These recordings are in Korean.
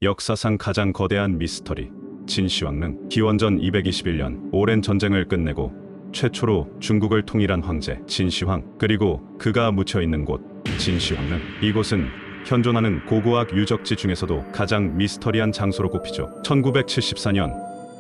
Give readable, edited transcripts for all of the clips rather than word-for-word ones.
역사상 가장 거대한 미스터리 진시황릉. 기원전 221년 오랜 전쟁을 끝내고 최초로 중국을 통일한 황제 진시황, 그리고 그가 묻혀있는 곳 진시황릉. 이곳은 현존하는 고고학 유적지 중에서도 가장 미스터리한 장소로 꼽히죠. 1974년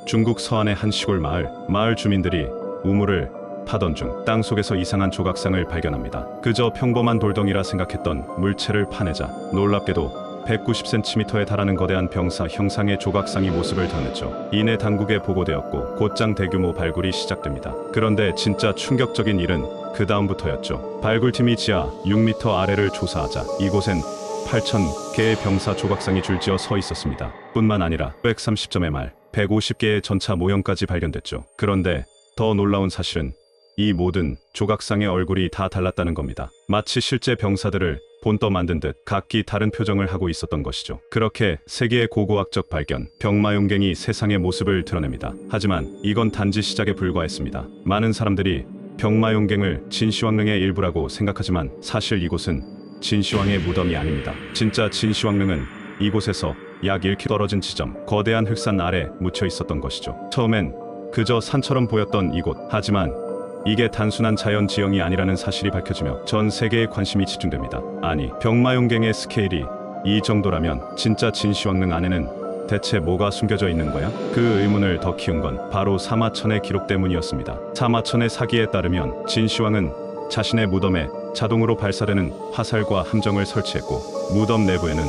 중국 서안의 한 시골 마을 주민들이 우물을 파던 중 땅속에서 이상한 조각상을 발견합니다. 그저 평범한 돌덩이라 생각했던 물체를 파내자 놀랍게도 190cm에 달하는 거대한 병사 형상의 조각상이 모습을 드러냈죠. 이내 당국에 보고되었고 곧장 대규모 발굴이 시작됩니다. 그런데 진짜 충격적인 일은 그 다음부터였죠. 발굴팀이 지하 6m 아래를 조사하자 이곳엔 8,000개의 병사 조각상이 줄지어 서 있었습니다. 뿐만 아니라 130점의 말, 150개의 전차 모형까지 발견됐죠. 그런데 더 놀라운 사실은 이 모든 조각상의 얼굴이 다 달랐다는 겁니다. 마치 실제 병사들을 본떠 만든 듯 각기 다른 표정을 하고 있었던 것이죠. 그렇게 세계의 고고학적 발견, 병마용갱이 세상의 모습을 드러냅니다. 하지만 이건 단지 시작에 불과했습니다. 많은 사람들이 병마용갱을 진시황릉의 일부라고 생각하지만 사실 이곳은 진시황의 무덤이 아닙니다. 진짜 진시황릉은 이곳에서 약 1km 떨어진 지점, 거대한 흑산 아래 묻혀 있었던 것이죠. 처음엔 그저 산처럼 보였던 이곳. 하지만 이게 단순한 자연 지형이 아니라는 사실이 밝혀지며 전 세계의 관심이 집중됩니다. 아니, 병마용갱의 스케일이 이 정도라면 진짜 진시황릉 안에는 대체 뭐가 숨겨져 있는 거야? 그 의문을 더 키운 건 바로 사마천의 기록 때문이었습니다. 사마천의 사기에 따르면 진시황은 자신의 무덤에 자동으로 발사되는 화살과 함정을 설치했고 무덤 내부에는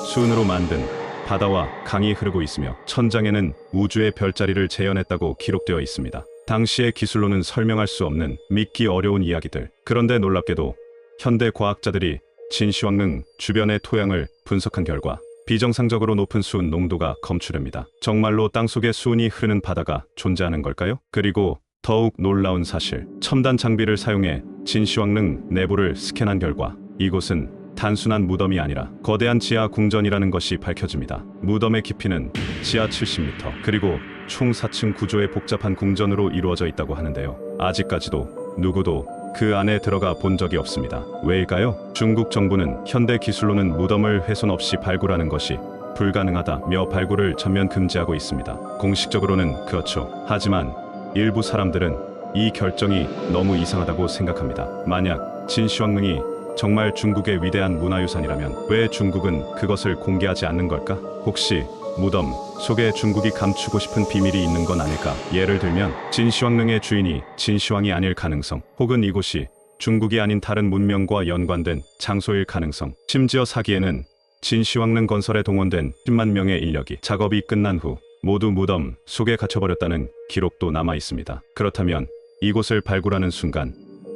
수은으로 만든 바다와 강이 흐르고 있으며 천장에는 우주의 별자리를 재현했다고 기록되어 있습니다. 당시의 기술로는 설명할 수 없는 믿기 어려운 이야기들. 그런데 놀랍게도 현대 과학자들이 진시황릉 주변의 토양을 분석한 결과 비정상적으로 높은 수은 농도가 검출됩니다. 정말로 땅속에 수은이 흐르는 바다가 존재하는 걸까요? 그리고 더욱 놀라운 사실, 첨단 장비를 사용해 진시황릉 내부를 스캔한 결과 이곳은 단순한 무덤이 아니라 거대한 지하 궁전이라는 것이 밝혀집니다. 무덤의 깊이는 지하 70m, 그리고 총 4층 구조의 복잡한 궁전으로 이루어져 있다고 하는데요. 아직까지도 누구도 그 안에 들어가 본 적이 없습니다. 왜일까요? 중국 정부는 현대 기술로는 무덤을 훼손 없이 발굴하는 것이 불가능하다며 발굴을 전면 금지하고 있습니다. 공식적으로는 그렇죠. 하지만 일부 사람들은 이 결정이 너무 이상하다고 생각합니다. 만약 진시황릉이 정말 중국의 위대한 문화유산이라면 왜 중국은 그것을 공개하지 않는 걸까? 혹시 무덤 속에 중국이 감추고 싶은 비밀이 있는 건 아닐까? 예를 들면 진시황릉의 주인이 진시황이 아닐 가능성, 혹은 이곳이 중국이 아닌 다른 문명과 연관된 장소일 가능성. 심지어 사기에는 진시황릉 건설에 동원된 10만 명의 인력이 작업이 끝난 후 모두 무덤 속에 갇혀버렸다는 기록도 남아 있습니다. 그렇다면 이곳을 발굴하는 순간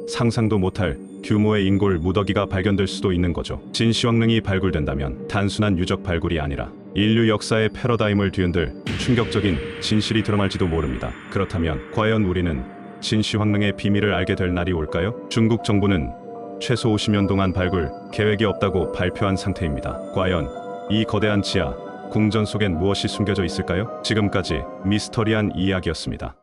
상상도 못할 규모의 인골 무더기가 발견될 수도 있는 거죠. 진시황릉이 발굴된다면 단순한 유적 발굴이 아니라 인류 역사의 패러다임을 뒤흔들 충격적인 진실이 드러날지도 모릅니다. 그렇다면 과연 우리는 진시황릉의 비밀을 알게 될 날이 올까요? 중국 정부는 최소 50년 동안 발굴 계획이 없다고 발표한 상태입니다. 과연 이 거대한 지하 궁전 속엔 무엇이 숨겨져 있을까요? 지금까지 미스터리한 이야기였습니다.